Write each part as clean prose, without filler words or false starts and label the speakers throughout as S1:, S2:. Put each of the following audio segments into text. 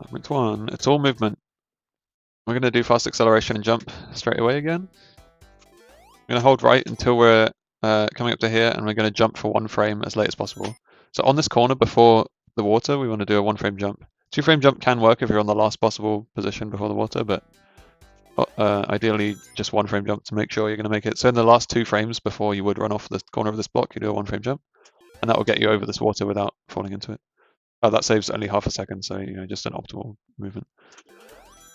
S1: Point 1, it's all movement. We're going to do fast acceleration and jump straight away again. We're going to hold right until we're coming up to here, and we're going to jump for 1 frame as late as possible. So on this corner before the water, we want to do a 1 frame jump. 2 frame jump can work if you're on the last possible position before the water, but ideally just 1 frame jump to make sure you're going to make it. So in the last 2 frames before you would run off the corner of this block, you do a 1 frame jump, and that will get you over this water without falling into it. That saves only half a second, so just an optimal movement.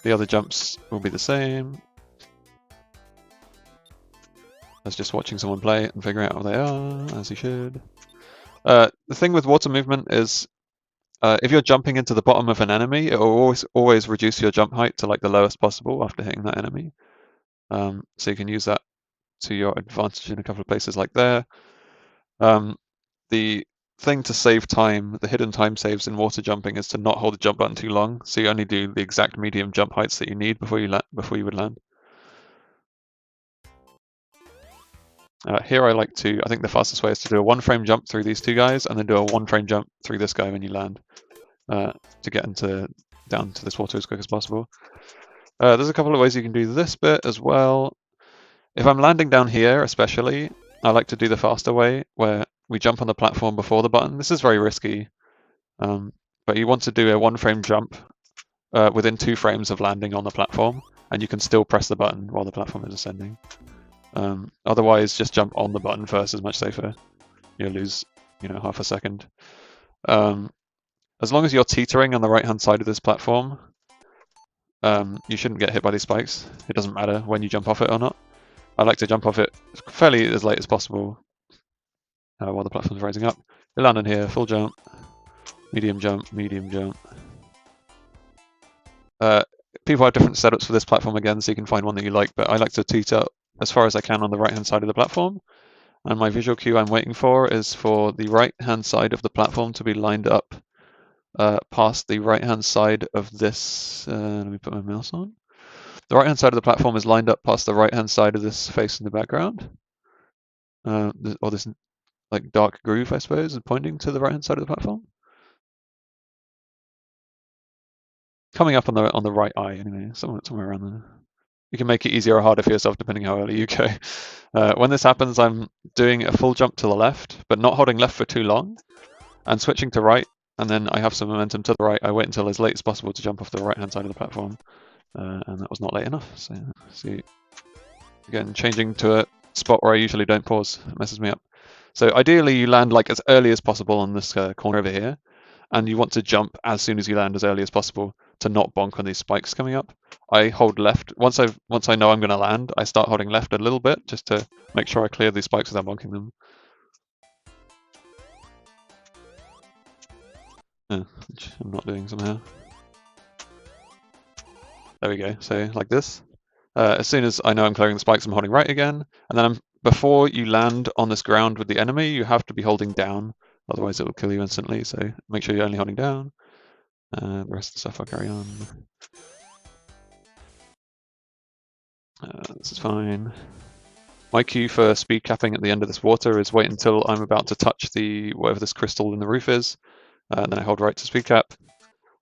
S1: The other jumps will be the same as just watching someone play and figuring out how they are, as you should. The thing with water movement is if you're jumping into the bottom of an enemy, it will always reduce your jump height to like the lowest possible after hitting that enemy. So you can use that to your advantage in a couple of places like there. The thing to save time, the hidden time saves in water jumping, is to not hold the jump button too long. So you only do the exact medium jump heights that you need before you would land. Here I think the fastest way is to do a 1 frame jump through these 2 guys and then do a 1 frame jump through this guy when you land to get down to this water as quick as possible. There's a couple of ways you can do this bit as well. If I'm landing down here especially, I like to do the faster way where we jump on the platform before the button. This is very risky, but you want to do a 1 frame jump within 2 frames of landing on the platform, and you can still press the button while the platform is ascending. Otherwise, just jump on the button first is much safer. You'll lose, half a second. As long as you're teetering on the right-hand side of this platform, you shouldn't get hit by these spikes. It doesn't matter when you jump off it or not. I like to jump off it fairly as late as possible while the platform's rising up. You land in here, full jump, medium jump, medium jump. People have different setups for this platform again, so you can find one that you like, but I like to teeter as far as I can on the right-hand side of the platform. And my visual cue I'm waiting for is for the right-hand side of the platform to be lined up past the right-hand side of this. Let me put my mouse on. The right-hand side of the platform is lined up past the right-hand side of this face in the background. Or this like dark groove, I suppose, pointing to the right-hand side of the platform. Coming up on the right eye, anyway, somewhere around there. You can make it easier or harder for yourself depending how early you go. When this happens, I'm doing a full jump to the left, but not holding left for too long, and switching to right, and then I have some momentum to the right. I wait until as late as possible to jump off the right-hand side of the platform, and that was not late enough. So, see, again, changing to a spot where I usually don't pause, it messes me up. So ideally, you land like as early as possible on this corner over here, and you want to jump as soon as you land as early as possible to not bonk on these spikes coming up. I hold left. Once I know I'm going to land, I start holding left a little bit just to make sure I clear these spikes without bonking them. Which I'm not doing somehow. There we go. So like this. As soon as I know I'm clearing the spikes, I'm holding right again. And then before you land on this ground with the enemy, you have to be holding down. Otherwise, it will kill you instantly. So make sure you're only holding down. The rest of the stuff I'll carry on. This is fine. My cue for speed capping at the end of this water is wait until I'm about to touch whatever this crystal in the roof is. Then I hold right to speed cap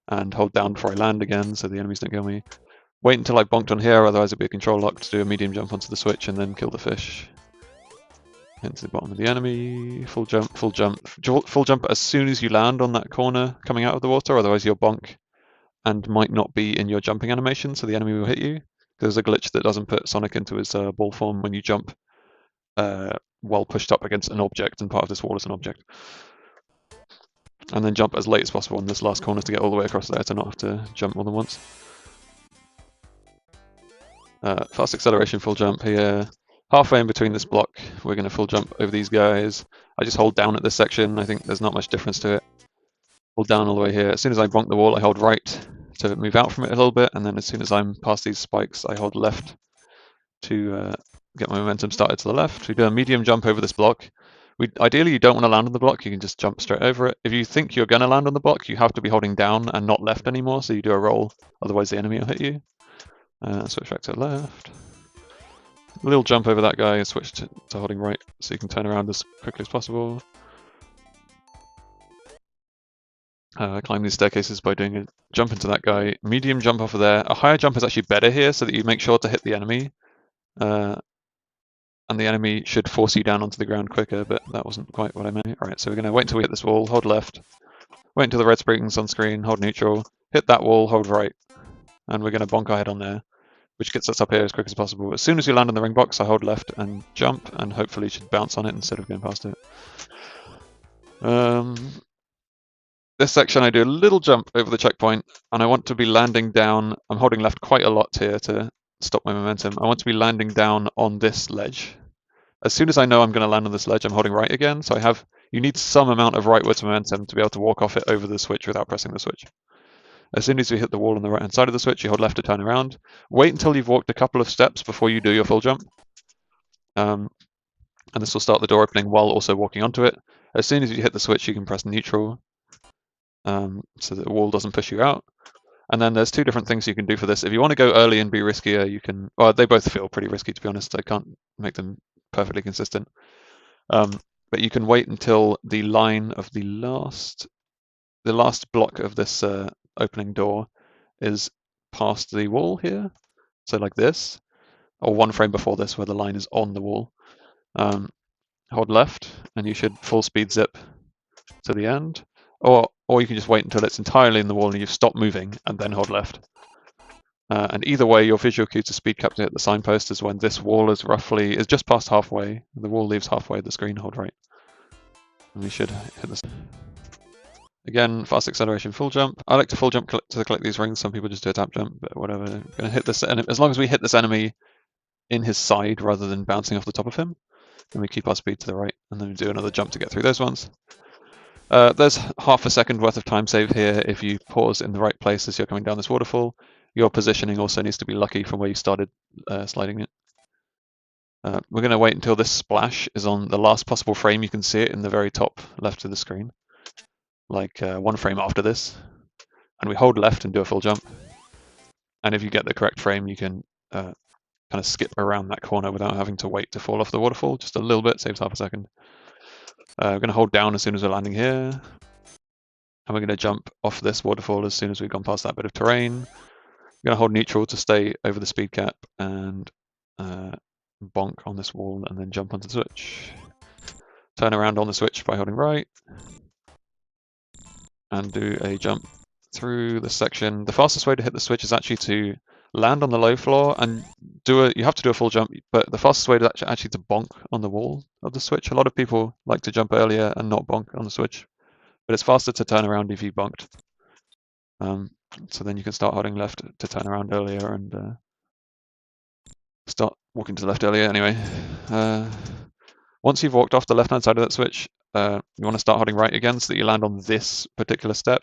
S1: and hold down before I land again so the enemies don't kill me. Wait until I bonked on here, otherwise it'll be a control lock to do a medium jump onto the switch and then kill the fish. Into the bottom of the enemy, full jump, full jump. Full jump as soon as you land on that corner coming out of the water, otherwise you'll bonk and might not be in your jumping animation, so the enemy will hit you. There's a glitch that doesn't put Sonic into his ball form when you jump while pushed up against an object, and part of this wall is an object. And then jump as late as possible on this last corner to get all the way across there to not have to jump more than once. Fast acceleration, full jump here. Halfway in between this block, we're going to full jump over these guys. I just hold down at this section. I think there's not much difference to it. Hold down all the way here. As soon as I bonk the wall, I hold right to move out from it a little bit, and then as soon as I'm past these spikes, I hold left to get my momentum started to the left. We do a medium jump over this block. Ideally, you don't want to land on the block. You can just jump straight over it. If you think you're going to land on the block, you have to be holding down and not left anymore, so you do a roll. Otherwise, the enemy will hit you. Switch back to left. A little jump over that guy and switch to holding right so you can turn around as quickly as possible. climb these staircases by doing a jump into that guy, medium jump off of there. A higher jump is actually better here so that you make sure to hit the enemy. And the enemy should force you down onto the ground quicker, but that wasn't quite what I meant. Alright, so we're going to wait until we hit this wall, hold left, wait until the red springs on screen, hold neutral, hit that wall, hold right, and we're going to bonk our head on there, which gets us up here as quick as possible. As soon as you land on the ring box, I hold left and jump, and hopefully you should bounce on it instead of going past it. This section I do a little jump over the checkpoint, and I want to be landing down. I'm holding left quite a lot here to stop my momentum. I want to be landing down on this ledge. As soon as I know I'm going to land on this ledge, I'm holding right again. So you need some amount of rightwards momentum to be able to walk off it over the switch without pressing the switch. As soon as you hit the wall on the right-hand side of the switch, you hold left to turn around. Wait until you've walked a couple of steps before you do your full jump. And this will start the door opening while also walking onto it. As soon as you hit the switch, you can press neutral so that the wall doesn't push you out. And then there's two different things you can do for this. If you want to go early and be riskier, you can. Well, they both feel pretty risky, to be honest. I can't make them perfectly consistent. But you can wait until the line of the last block of this opening door is past the wall here. So like this, or one frame before this where the line is on the wall. Hold left, and you should full speed zip to the end. Or you can just wait until it's entirely in the wall and you've stopped moving, and then hold left. And either way, your visual cue to speed cap to hit the signpost is when this wall is just past halfway. The wall leaves halfway the screen, hold right. And we should hit this. Again, fast acceleration, full jump. I like to full jump to collect these rings. Some people just do a tap jump, but whatever. I'm gonna hit this, and as long as we hit this enemy in his side rather than bouncing off the top of him, then we keep our speed to the right, and then we do another jump to get through those ones. There's half a second worth of time save here if you pause in the right place as you're coming down this waterfall. Your positioning also needs to be lucky from where you started sliding it. We're going to wait until this splash is on the last possible frame. You can see it in the very top left of the screen, like one frame after this. And we hold left and do a full jump. And if you get the correct frame, you can kind of skip around that corner without having to wait to fall off the waterfall. Just a little bit, saves half a second. We're going to hold down as soon as we're landing here. And we're going to jump off this waterfall as soon as we've gone past that bit of terrain. We're going to hold neutral to stay over the speed cap and bonk on this wall and then jump onto the switch. Turn around on the switch by holding right. And do a jump through the section. The fastest way to hit the switch is actually to land on the low floor and you have to do a full jump, but the fastest way is actually to bonk on the wall of the switch. A lot of people like to jump earlier and not bonk on the switch, but it's faster to turn around if you bonked. So then you can start holding left to turn around earlier and start walking to the left earlier anyway. Once you've walked off the left-hand side of that switch, you want to start holding right again so that you land on this particular step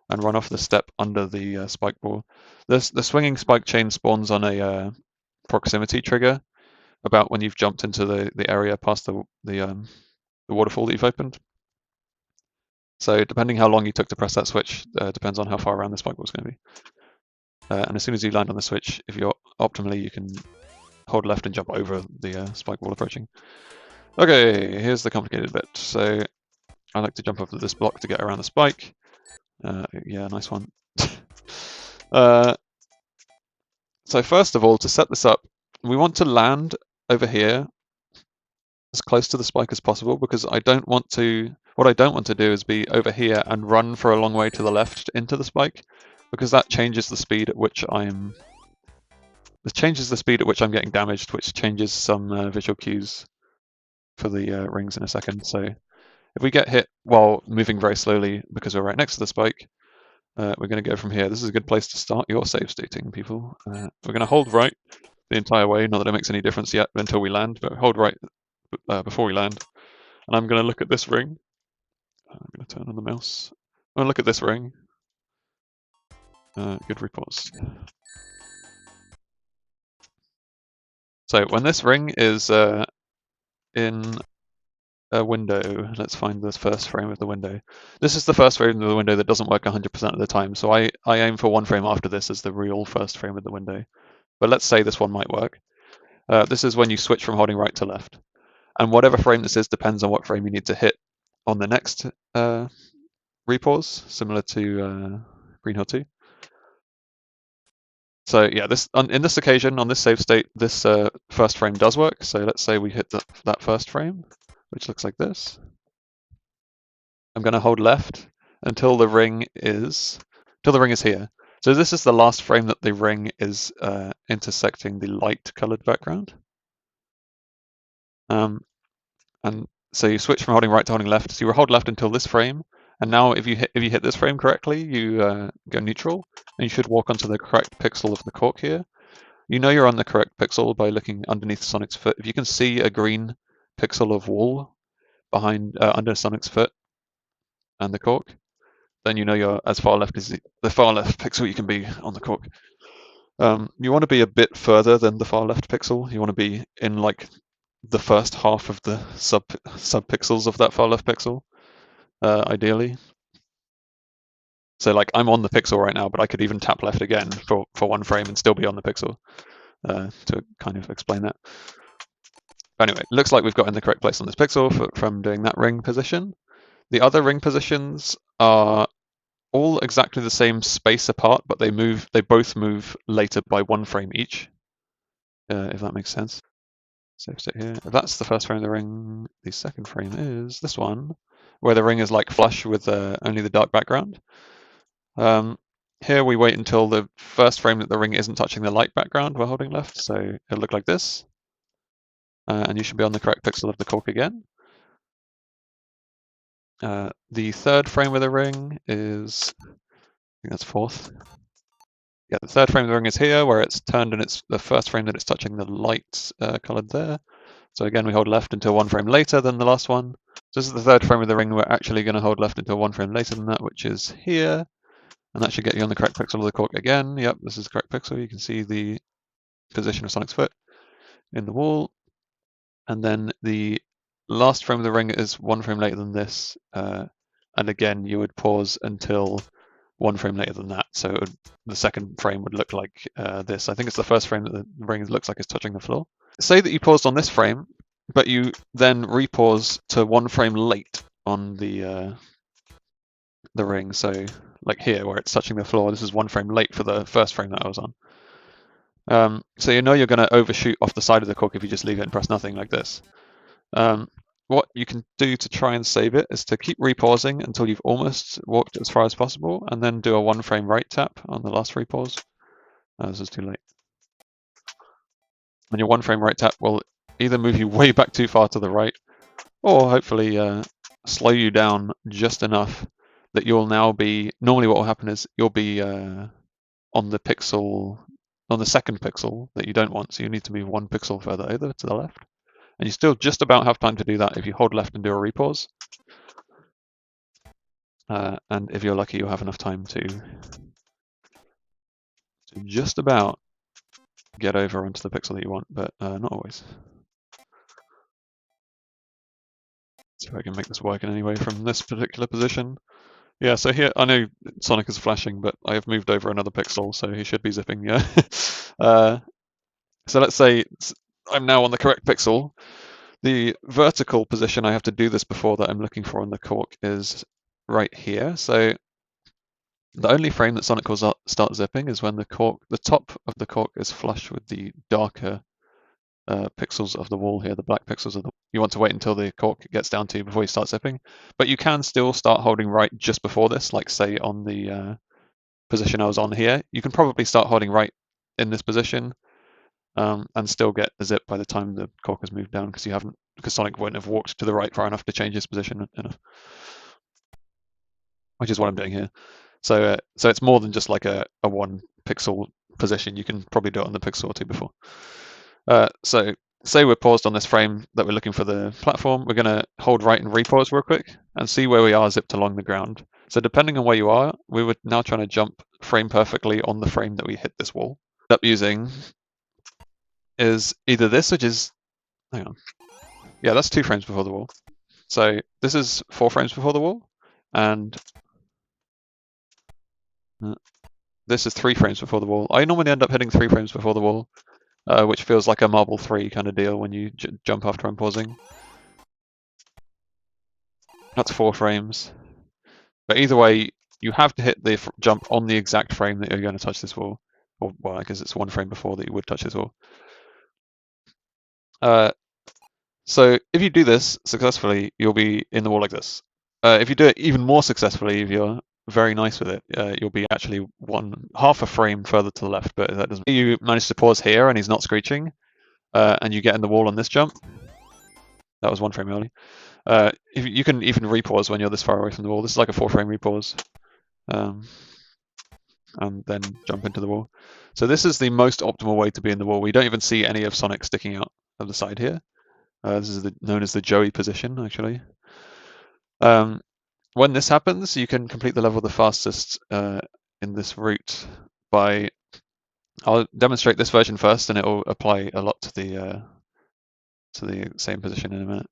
S1: and run off the step under the spike ball. The swinging spike chain spawns on a proximity trigger about when you've jumped into the area past the waterfall that you've opened. So depending how long you took to press that switch, depends on how far around the spike ball is going to be. And as soon as you land on the switch, if you're optimally, you can hold left and jump over the spike wall approaching. Okay, here's the complicated bit. So I like to jump over this block to get around the spike. Yeah, nice one. So first of all, to set this up, we want to land over here as close to the spike as possible because what I don't want to do is be over here and run for a long way to the left into the spike, because that changes the speed at which I'm getting damaged, which changes some visual cues for the rings in a second. So if we get hit while moving very slowly because we're right next to the spike, we're going to go from here. This is a good place to start your save stating, people. We're going to hold right the entire way, not that it makes any difference yet until we land, but hold right before we land. And I'm going to look at this ring. I'm going to turn on the mouse. I'm going to look at this ring. Good reports. So when this ring is in a window, let's find the first frame of the window. This is the first frame of the window that doesn't work 100% of the time, so I aim for one frame after this as the real first frame of the window. But let's say this one might work. This is when you switch from holding right to left. And whatever frame this is depends on what frame you need to hit on the next repause, similar to Green Hill 2. So yeah, in this occasion, on this save state, this first frame does work. So let's say we hit that first frame, which looks like this. I'm going to hold left until the ring is here. So this is the last frame that the ring is intersecting the light colored background. And so you switch from holding right to holding left. So you hold left until this frame, and now if you hit this frame correctly, you go neutral, and you should walk onto the correct pixel of the cork here. You know you're on the correct pixel by looking underneath Sonic's foot. If you can see a green pixel of wall behind under Sonic's foot and the cork, then you know you're as far left as the far left pixel you can be on the cork. You want to be a bit further than the far left pixel. You want to be in like the first half of the sub pixels of that far left pixel, ideally. So like I'm on the pixel right now, but I could even tap left again for one frame and still be on the pixel, to kind of explain that. Anyway, looks like we've got in the correct place on this pixel from doing that ring position. The other ring positions are all exactly the same space apart, but they both move later by one frame each, if that makes sense. Save state here. That's the first frame of the ring. The second frame is this one, where the ring is like flush with only the dark background. Here we wait until the first frame that the ring isn't touching the light background while holding left, so it'll look like this. And you should be on the correct pixel of the cork again. The third frame of the ring is, I think that's fourth. Yeah, the third frame of the ring is here, where it's turned and it's the first frame that it's touching the light colored there. So again, we hold left until one frame later than the last one. So this is the third frame of the ring. We're actually going to hold left until one frame later than that, which is here. And that should get you on the correct pixel of the cork again. Yep, this is the correct pixel. You can see the position of Sonic's foot in the wall. And then the last frame of the ring is one frame later than this. And again, you would pause until one frame later than that. So the second frame would look like this. I think it's the first frame that the ring looks like it's touching the floor. Say that you paused on this frame, but you then repause to one frame late on the ring. So like here, where it's touching the floor, this is one frame late for the first frame that I was on. So you know you're going to overshoot off the side of the cork if you just leave it and press nothing like this. What you can do to try and save it is to keep repausing until you've almost walked as far as possible, and then do a one frame right tap on the last repause. This is too late. And your one frame right tap will either move you way back too far to the right, or hopefully slow you down just enough that you'll now be, normally what will happen is you'll be on the pixel, on the second pixel that you don't want, so you need to move one pixel further over to the left. And you still just about have time to do that if you hold left and do a repause. And if you're lucky, you'll have enough time to just about get over onto the pixel that you want, but not always. See if I can make this work in any way from this particular position. Yeah, so here, I know Sonic is flashing, but I have moved over another pixel, so he should be zipping, yeah. So let's say I'm now on the correct pixel. The vertical position I have to do this before that I'm looking for on the cork is right here. So the only frame that Sonic will start zipping is when the top of the cork is flush with the darker pixels of the wall here, the black pixels of the. You want to wait until the cork gets down to before you start zipping, but you can still start holding right just before this, like say on the position I was on here. You can probably start holding right in this position and still get a zip by the time the cork has moved down, because Sonic won't have walked to the right far enough to change his position enough, which is what I'm doing here. So it's more than just like a one pixel position. You can probably do it on the pixel or two before. So say we're paused on this frame that we're looking for the platform. We're going to hold right and repause real quick and see where we are zipped along the ground. So depending on where you are, we were now trying to jump frame perfectly on the frame that we hit this wall. Up using is either this, which is, hang on, yeah, that's 2 frames before the wall. So this is 4 frames before the wall, and this is 3 frames before the wall. I normally end up hitting 3 frames before the wall, which feels like a Marble 3 kind of deal when you jump after I'm pausing. That's 4 frames. But either way, you have to hit the jump on the exact frame that you're going to touch this wall. Or, well, I guess it's one frame before that you would touch this wall. So if you do this successfully, you'll be in the wall like this. If you do it even more successfully, if you're very nice with it, you'll be actually half a frame further to the left, but that doesn't. You manage to pause here and he's not screeching, and you get in the wall on this jump. That was one frame early. If you can even repause when you're this far away from the wall. This is like a 4-frame repause. And then jump into the wall. So this is the most optimal way to be in the wall. We don't even see any of Sonic sticking out of the side here. This is known as the Joey position, actually. When this happens, you can complete the level the fastest in this route by... I'll demonstrate this version first, and it will apply a lot to the same position in a minute.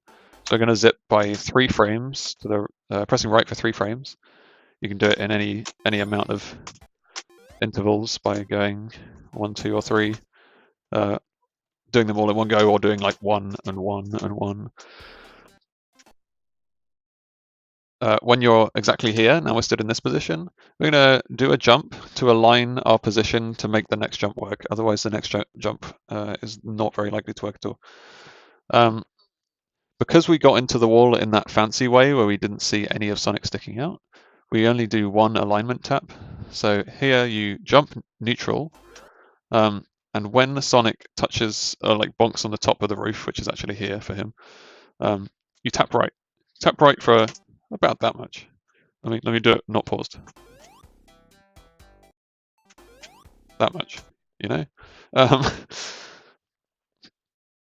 S1: So we're going to zip by 3 frames to the pressing right for 3 frames. You can do it in any amount of intervals by going 1, 2, or 3, doing them all in one go, or doing like 1 and 1 and 1. When you're exactly here, now we're stood in this position, we're going to do a jump to align our position to make the next jump work. Otherwise, the next jump is not very likely to work at all. Because we got into the wall in that fancy way where we didn't see any of Sonic sticking out, we only do 1 alignment tap. So here you jump neutral, and when the Sonic touches, like bonks on the top of the roof, which is actually here for him, you tap right. Tap right for about that much. Let me do it not paused. That much, you know?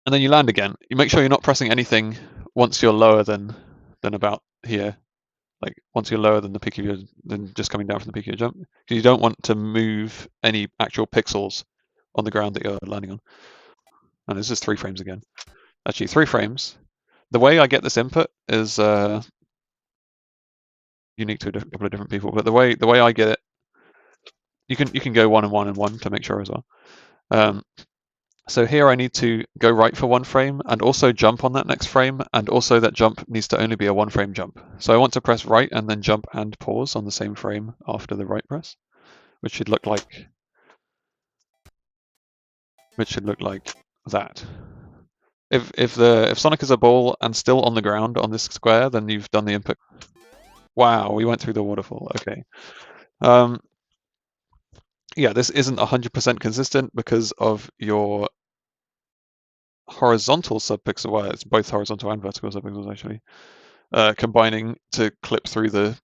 S1: And then you land again. You make sure you're not pressing anything once you're lower than about here. Like once you're lower than the peak of your, than just coming down from the peak of your jump. Because you don't want to move any actual pixels on the ground that you're landing on. And this is 3 frames again. Actually, 3 frames. The way I get this input is unique to a couple of different people, but the way I get it, you can go 1 and 1 and 1 to make sure as well. So here I need to go right for 1 frame and also jump on that next frame, and also that jump needs to only be a 1-frame jump. So I want to press right and then jump and pause on the same frame after the right press, which should look like that. If Sonic is a ball and still on the ground on this square, then you've done the input. Wow, we went through the waterfall. Okay. Yeah, this isn't 100% consistent because of your horizontal subpixel, well, it's both horizontal and vertical subpixels actually, combining to clip through the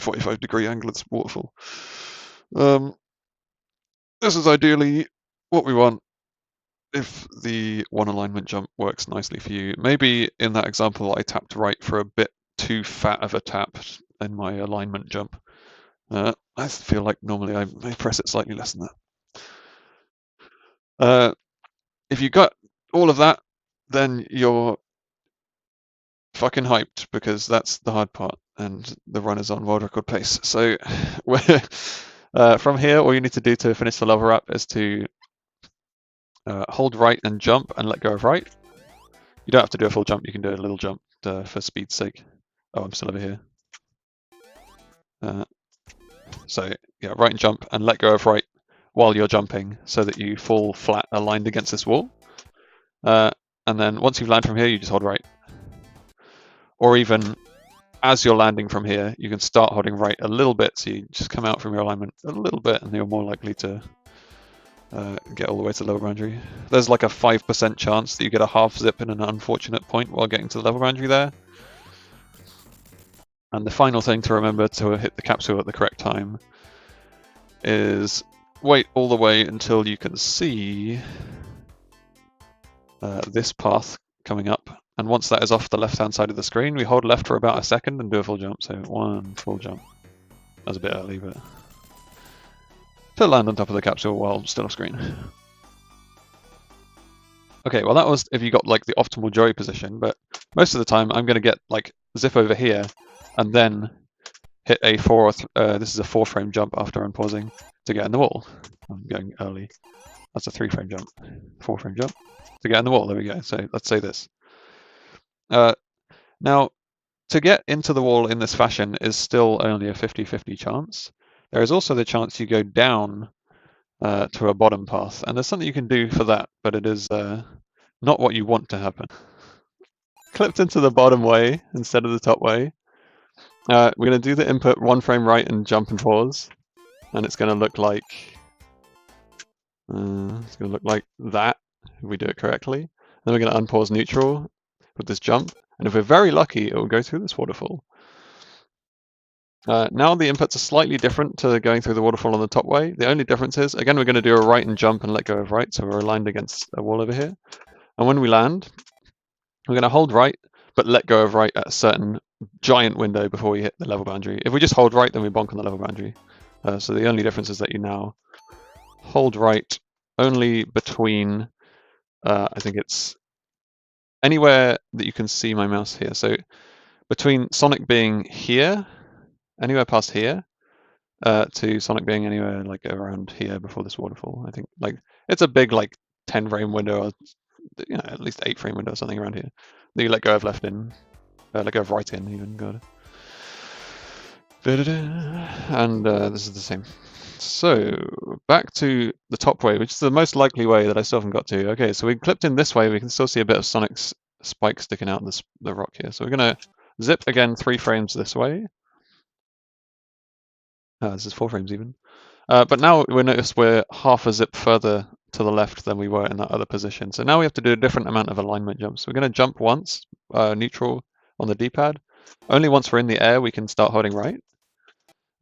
S1: 45-degree angle of this waterfall. This is ideally what we want if the 1 alignment jump works nicely for you. Maybe in that example I tapped right for a bit too fat of a tap in my alignment jump. I feel like normally I may press it slightly less than that. If you got all of that, then you're fucking hyped, because that's the hard part, and the run is on world record pace. So from here, all you need to do to finish the level wrap is to hold right and jump and let go of right. You don't have to do a full jump, you can do a little jump for speed's sake. Oh, I'm still over here. So yeah, right and jump and let go of right while you're jumping so that you fall flat aligned against this wall. And then once you've landed from here, you just hold right. Or even as you're landing from here, you can start holding right a little bit, so you just come out from your alignment a little bit, and you're more likely to get all the way to the level boundary. There's like a 5% chance that you get a half zip in an unfortunate point while getting to the level boundary there. And the final thing to remember to hit the capsule at the correct time is wait all the way until you can see this path coming up. And once that is off the left-hand side of the screen, we hold left for about a second and do a full jump. So 1 full jump. That was a bit early, but to land on top of the capsule while still off screen. Okay, well that was if you got like the optimal Joey position, but most of the time I'm going to get like zip over here and then hit a this is a 4-frame jump after unpausing to get in the wall. I'm going early. That's a 3-frame jump, 4-frame jump to get in the wall. There we go. So let's say this. Now, to get into the wall in this fashion is still only a 50-50 chance. There is also the chance you go down to a bottom path, and there's something you can do for that, but it is not what you want to happen. Clipped into the bottom way instead of the top way. We're going to do the input 1 frame right and jump and pause, and it's going to look like that if we do it correctly. Then we're going to unpause neutral with this jump, and if we're very lucky, it will go through this waterfall. Now the inputs are slightly different to going through the waterfall on the top way. The only difference is, again, we're going to do a right and jump and let go of right, so we're aligned against a wall over here. And when we land, we're going to hold right, but let go of right at a certain giant window before we hit the level boundary. If we just hold right, then we bonk on the level boundary. So the only difference is that you now hold right only between, I think it's anywhere that you can see my mouse here. So between Sonic being here, anywhere past here, to Sonic being anywhere like around here before this waterfall. I think like it's a big like 10 frame window, or at least 8 frame window or something around here. That you let go of left in, let go of right in even. Got it. And this is the same. So back to the top way, which is the most likely way that I still haven't got to. Okay, so we clipped in this way. We can still see a bit of Sonic's spike sticking out the rock here. So we're gonna zip again 3 frames this way. This is 4 frames even. But now we notice we're half a zip further to the left than we were in that other position. So now we have to do a different amount of alignment jumps. We're going to jump once, neutral on the D-pad. Only once we're in the air we can start holding right.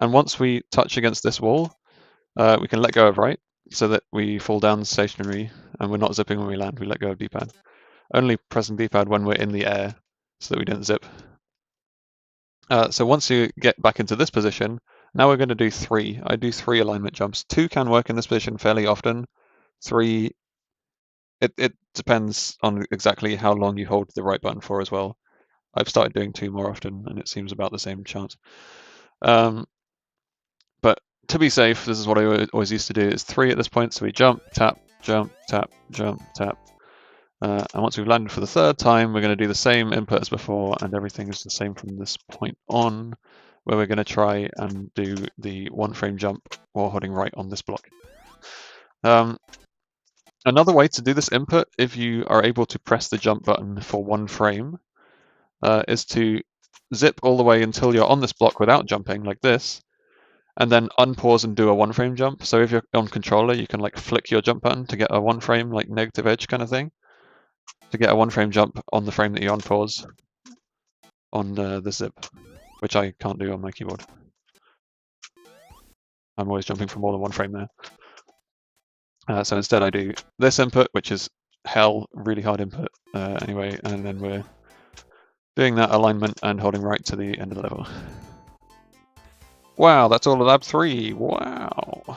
S1: And once we touch against this wall, we can let go of right so that we fall down stationary and we're not zipping when we land. We let go of D-pad. Only pressing D-pad when we're in the air so that we don't zip. So once you get back into this position, now we're going to do 3. I do 3 alignment jumps. 2 can work in this position fairly often. 3, it depends on exactly how long you hold the right button for as well. I've started doing 2 more often, and it seems about the same chance. But to be safe, this is what I always used to do, is 3 at this point. So we jump, tap, jump, tap, jump, tap. And once we've landed for the 3rd time, we're going to do the same input as before, and everything is the same from this point on, where we're going to try and do the 1 frame jump while holding right on this block. Another way to do this input, if you are able to press the jump button for 1 frame, is to zip all the way until you're on this block without jumping, like this, and then unpause and do a 1 frame jump. So if you're on controller, you can like flick your jump button to get a 1 frame, like negative edge kind of thing, to get a 1 frame jump on the frame that you unpause on the zip, which I can't do on my keyboard. I'm always jumping for more than 1 frame there. So instead I do this input, which is hell, really hard input anyway, and then we're doing that alignment and holding right to the end of the level. Wow, that's all of lab 3, wow.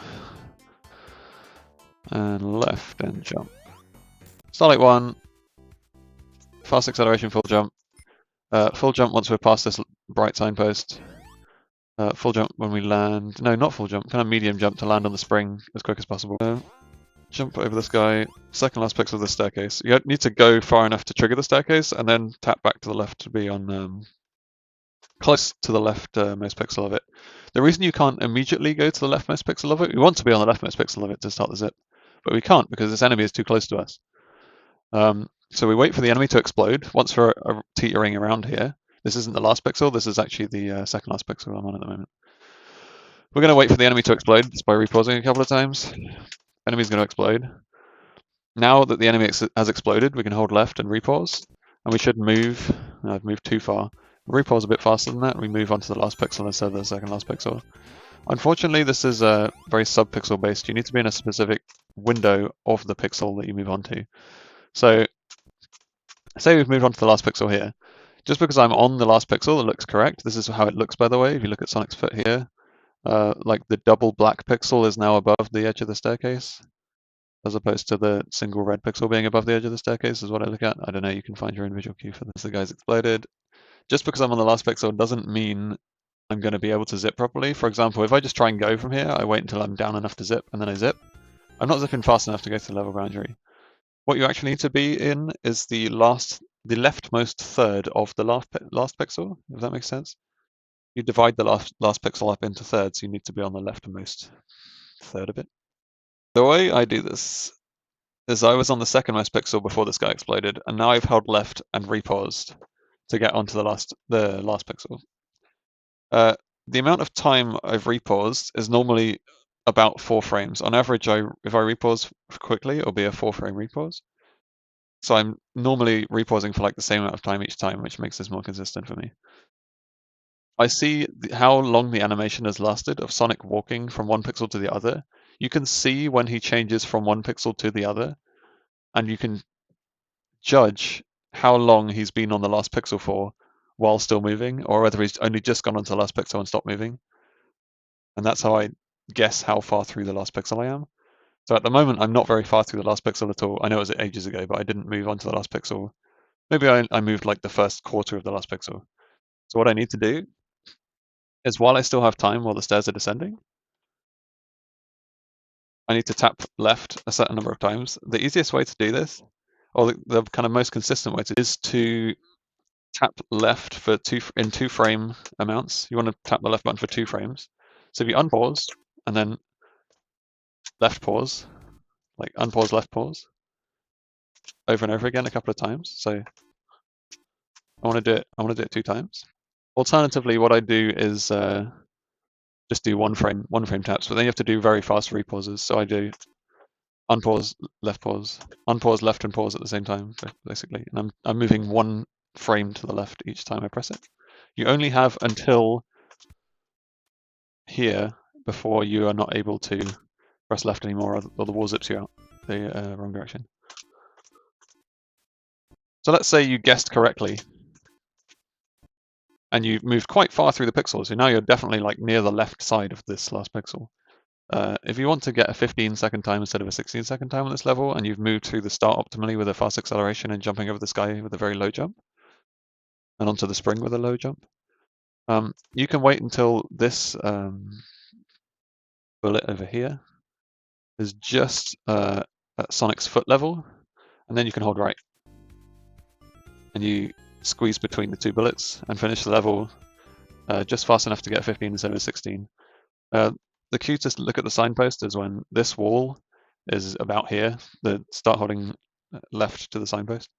S1: And left and jump. Starlight 1, fast acceleration, full jump. Full jump once we're past this bright signpost. Full jump when we land, no, not full jump, kind of medium jump to land on the spring as quick as possible. Jump over this guy, 2nd last pixel of the staircase. You need to go far enough to trigger the staircase, and then tap back to the left to be on close to the leftmost pixel of it. The reason you can't immediately go to the leftmost pixel of it, we want to be on the leftmost pixel of it to start the zip, but we can't because this enemy is too close to us. So we wait for the enemy to explode. Once we're teetering around here, this isn't the last pixel, this is actually the 2nd last pixel I'm on at the moment. We're going to wait for the enemy to explode just by repausing a couple of times. Enemy's going to explode. Now that the enemy has exploded, we can hold left and repause, and we should move. No, I've moved too far. Repause a bit faster than that, and we move on to the last pixel instead of the 2nd last pixel. Unfortunately, this is very sub-pixel based. You need to be in a specific window of the pixel that you move on to. So, say we've moved on to the last pixel here. Just because I'm on the last pixel, it looks correct. This is how it looks, by the way. If you look at Sonic's foot here, like the double black pixel is now above the edge of the staircase, as opposed to the single red pixel being above the edge of the staircase is what I look at. I don't know, you can find your own visual cue for this. The guy's exploded. Just because I'm on the last pixel doesn't mean I'm going to be able to zip properly. For example, if I just try and go from here, I wait until I'm down enough to zip, and then I zip. I'm not zipping fast enough to go to the level boundary. What you actually need to be in is the last the leftmost third of the last pixel, if that makes sense. You divide the last pixel up into thirds, you need to be on the leftmost third of it. The way I do this is I was on the secondmost pixel before this guy exploded, and now I've held left and repaused to get onto the last pixel. The amount of time I've repaused is normally about 4 frames. On average, if I repause quickly, it'll be a 4-frame repause. So I'm normally repausing for like the same amount of time each time, which makes this more consistent for me. I see how long the animation has lasted of Sonic walking from one pixel to the other. You can see when he changes from one pixel to the other, and you can judge how long he's been on the last pixel for while still moving, or whether he's only just gone onto the last pixel and stopped moving. And that's how I guess how far through the last pixel I am. So at the moment, I'm not very far through the last pixel at all. I know it was ages ago, but I didn't move onto the last pixel. Maybe I moved like the first quarter of the last pixel. So what I need to do is, while I still have time while the stairs are descending, I need to tap left a certain number of times. The easiest way to do this, or the kind of most consistent way to do, is to tap left for 2 frame amounts. You want to tap the left button for 2 frames. So if you unpause and then left pause, like unpause, left pause, over and over again a couple of times. So I want to do it 2 times. Alternatively, what I do is just do one frame taps, but then you have to do very fast repauses. So I do unpause, left pause, unpause, left and pause at the same time, basically. And I'm moving 1 frame to the left each time I press it. You only have until here before you are not able to press left anymore, or the wall zips you out the wrong direction. So let's say you guessed correctly and you moved quite far through the pixels. So now you're definitely like near the left side of this last pixel. If you want to get a 15-second time instead of a 16-second time on this level, and you've moved through the start optimally with a fast acceleration and jumping over this guy with a very low jump, and onto the spring with a low jump, you can wait until this bullet over here is just at Sonic's foot level, and then you can hold right. And you squeeze between the 2 bullets and finish the level just fast enough to get a 15 instead of a 16. The cue to look at the signpost is when this wall is about here. Start holding left to the signpost.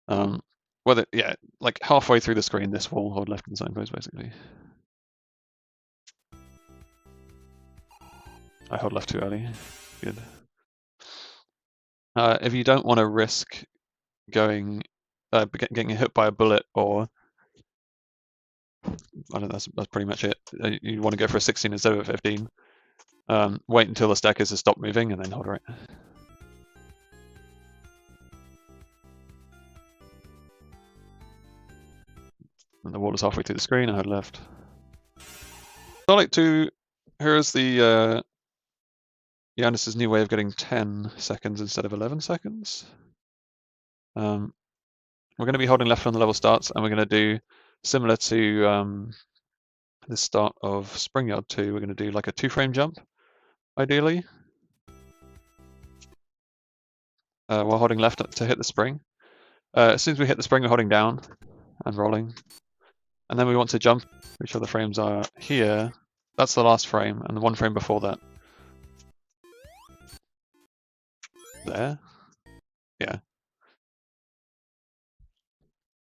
S1: Like halfway through the screen, this wall, hold left to the signpost, basically. I hold left too early. Good. If you don't want to risk getting hit by a bullet, or I don't know, that's pretty much it. You want to go for a 16 instead of a 15. Wait until the staircase has stopped moving and then hold right. And the wall is halfway through the screen, I hold left. Sonic 2, here's the Giannis's new way of getting 10 seconds instead of 11 seconds. We're going to be holding left when the level starts, and we're going to do similar to the start of Springyard 2. We're going to do like a 2-frame jump, ideally, while holding left to hit the spring. As soon as we hit the spring, we're holding down and rolling. And then we want to jump, which other frames are here. That's the last frame, and the 1 frame before that. There. Yeah.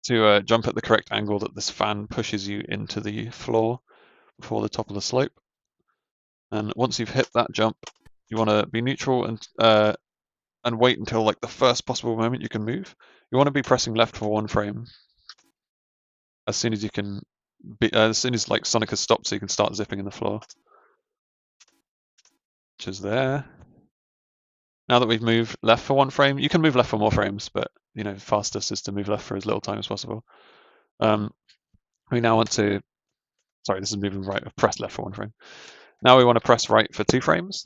S1: To jump at the correct angle that this fan pushes you into the floor before the top of the slope. And once you've hit that jump, you want to be neutral and wait until like the first possible moment you can move. You want to be pressing left for 1 frame as soon as you can. As soon as like Sonic has stopped, so you can start zipping in the floor, which is there. Now that we've moved left for 1 frame, you can move left for more frames, but you know, fastest is to move left for as little time as possible. We now want to, sorry, this is moving right. Press left for 1 frame. Now we want to press right for 2 frames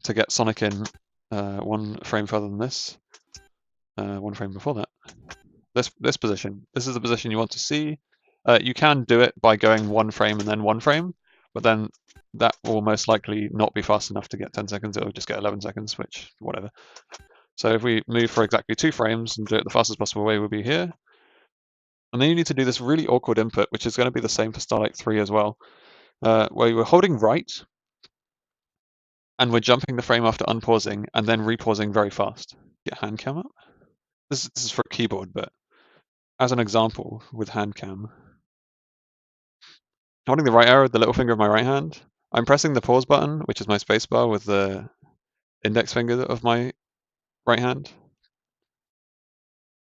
S1: to get Sonic in 1 frame further than this. 1 frame before that. This position. This is the position you want to see. You can do it by going 1 frame and then 1 frame, but then that will most likely not be fast enough to get 10 seconds. It'll just get 11 seconds, which, whatever. So if we move for exactly 2 frames and do it the fastest possible way, we'll be here. And then you need to do this really awkward input, which is going to be the same for Starlight 3 as well, where we're holding right, and we're jumping the frame after unpausing, and then repausing very fast. Get hand cam up. This is for keyboard, but as an example with hand cam, holding the right arrow with the little finger of my right hand, I'm pressing the pause button, which is my spacebar, with the index finger of my right hand.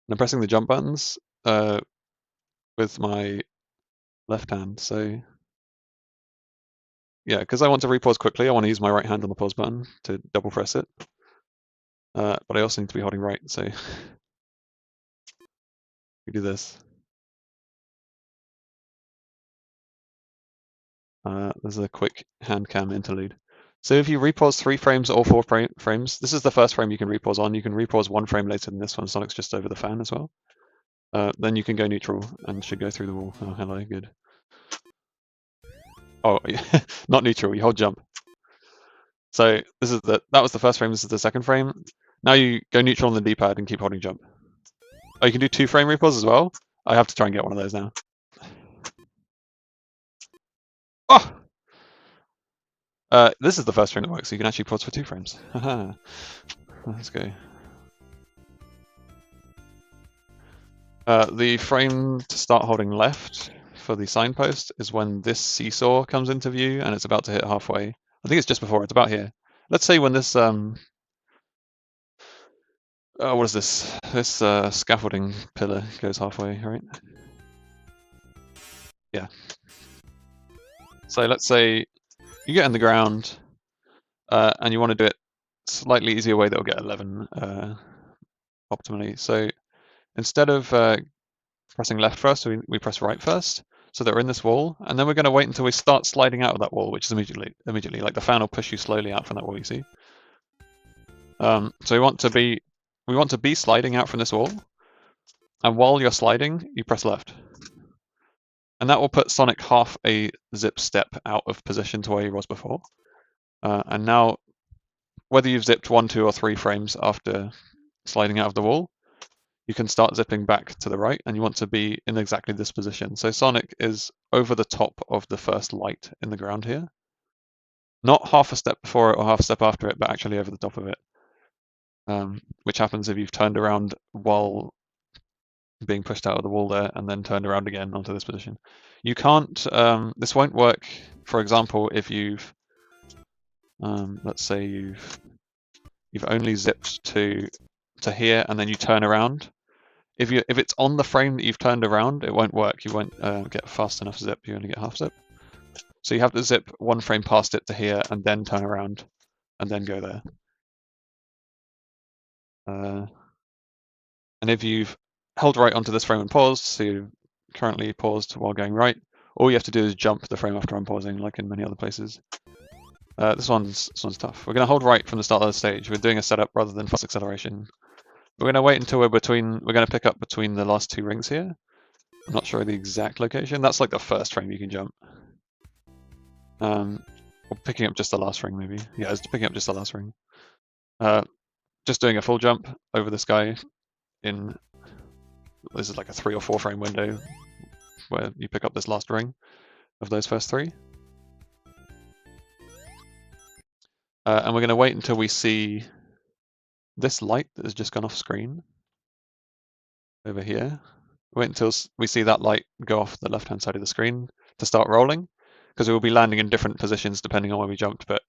S1: And I'm pressing the jump buttons with my left hand. So yeah, because I want to repause quickly, I want to use my right hand on the pause button to double press it. But I also need to be holding right, so we do this. There's a quick hand cam interlude. So if you repause 3 frames or 4 frames, this is the first frame you can repause on. You can repause 1 frame later than this one. Sonic's just over the fan as well. Then you can go neutral and should go through the wall. Oh, hello, good. Oh, not neutral. You hold jump. So this is that was the first frame. This is the second frame. Now you go neutral on the D-pad and keep holding jump. Oh, you can do 2 frame repause as well. I have to try and get one of those now. Oh! This is the first frame that works, so you can actually pause for 2 frames. Haha. Let's go. The frame to start holding left for the signpost is when this seesaw comes into view and it's about to hit halfway. I think it's just before, it's about here. Let's say when this, what is this? This scaffolding pillar goes halfway, right? Yeah. So let's say you get in the ground and you want to do it slightly easier way that will get 11 optimally. So instead of pressing left first, we press right first, so that we're in this wall, and then we're going to wait until we start sliding out of that wall, which is immediately, like the fan will push you slowly out from that wall, you see. So we want to be sliding out from this wall, and while you're sliding, you press left. And that will put Sonic half a zip step out of position to where he was before. And now, whether you've zipped 1, 2, or 3 frames after sliding out of the wall, you can start zipping back to the right, and you want to be in exactly this position. So Sonic is over the top of the first light in the ground here. Not half a step before it or half a step after it, but actually over the top of it. Which happens if you've turned around while being pushed out of the wall there, and then turned around again onto this position. You can't, this won't work, for example, if you've, let's say you've only zipped to here, and then you turn around. If it's on the frame that you've turned around, it won't work. You won't get fast enough zip. You only get half zip. So you have to zip 1 frame past it to here, and then turn around, and then go there. And if you've held right onto this frame and paused, so you've currently paused while going right, all you have to do is jump the frame after unpausing, like in many other places. This one's tough. We're going to hold right from the start of the stage. We're doing a setup rather than fast acceleration. We're going to wait until we're going to pick up between the last 2 rings here. I'm not sure the exact location. That's like the first frame you can jump. Or picking up just the last ring, maybe. Yeah, it's picking up just the last ring. Just doing a full jump over this guy in, this is like a 3 or 4 frame window where you pick up this last ring of those first 3. And we're going to wait until we see this light that has just gone off screen over here. Wait until we see that light go off the left-hand side of the screen to start rolling, because it will be landing in different positions depending on where we jumped. But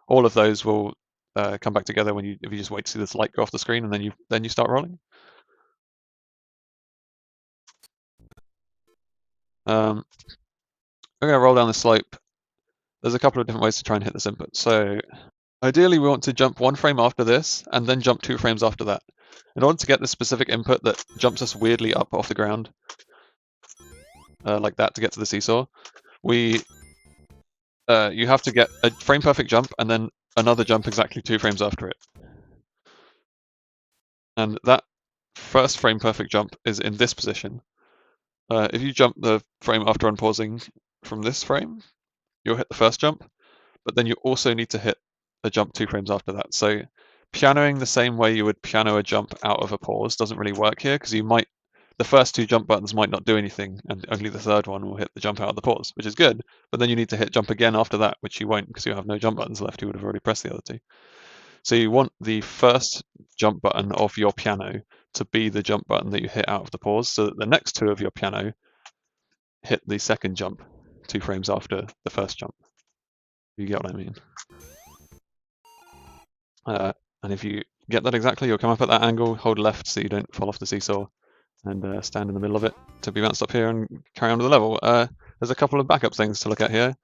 S1: all of those will come back together when if you just wait to see this light go off the screen, and then you start rolling. We're going to roll down the slope. There's a couple of different ways to try and hit this input. So ideally, we want to jump 1 frame after this, and then jump 2 frames after that. In order to get this specific input that jumps us weirdly up off the ground, like that, to get to the seesaw, you have to get a frame perfect jump and then another jump exactly 2 frames after it. And that first frame perfect jump is in this position. If you jump the frame after unpausing from this frame, you'll hit the first jump, but then you also need to hit a jump 2 frames after that. So pianoing the same way you would piano a jump out of a pause doesn't really work here, because you might the first two jump buttons might not do anything, and only the third one will hit the jump out of the pause, which is good. But then you need to hit jump again after that, which you won't because you have no jump buttons left. You would have already pressed the other two. So you want the first jump button of your piano to be the jump button that you hit out of the pause, so that the next two of your piano hit the second jump 2 frames after the first jump. You get what I mean? And if you get that exactly, you'll come up at that angle, hold left so you don't fall off the seesaw, and stand in the middle of it to be bounced up here and carry on with the level. There's a couple of backup things to look at here.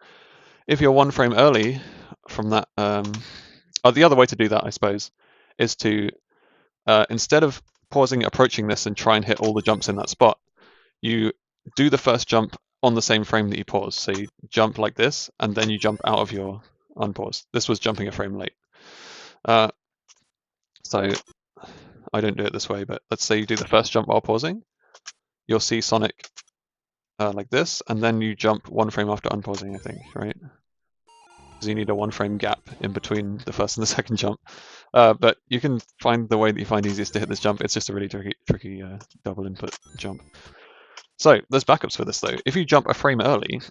S1: If you're 1 frame early from that, the other way to do that, I suppose, is to, instead of pausing, approaching this and try and hit all the jumps in that spot, you do the first jump on the same frame that you pause. So you jump like this, and then you jump out of your unpause. This was jumping a frame late. So I don't do it this way, but let's say you do the first jump while pausing. You'll see Sonic like this, and then you jump 1 frame after unpausing, I think, right? Because you need a 1 frame gap in between the first and the second jump. But you can find the way that you find easiest to hit this jump. It's just a really tricky double input jump. So there's backups for this though. If you jump a frame early,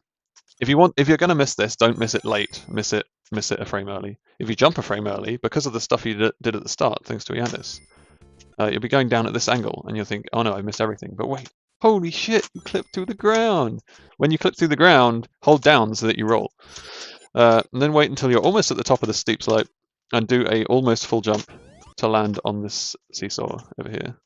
S1: if you're going to miss this, don't miss it late. Miss it a frame early. If you jump a frame early, because of the stuff you did at the start, thanks to Iadis, you'll be going down at this angle, and you'll think, oh no, I missed everything. But wait, holy shit, you clipped through the ground. When you clip through the ground, hold down so that you roll. And then wait until you're almost at the top of the steep slope, and do a almost full jump to land on this seesaw over here.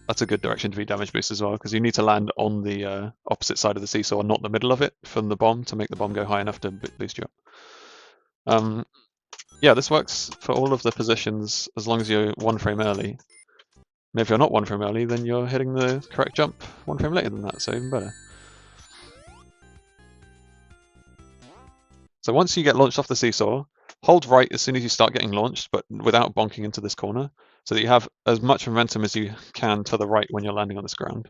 S1: That's a good direction to be damage boost as well, because you need to land on the opposite side of the seesaw, not the middle of it, from the bomb to make the bomb go high enough to boost you up. Yeah, this works for all of the positions as long as you're 1 frame early. And if you're not 1 frame early, then you're hitting the correct jump 1 frame later than that, so even better. So once you get launched off the seesaw, hold right as soon as you start getting launched, but without bonking into this corner, so that you have as much momentum as you can to the right when you're landing on this ground.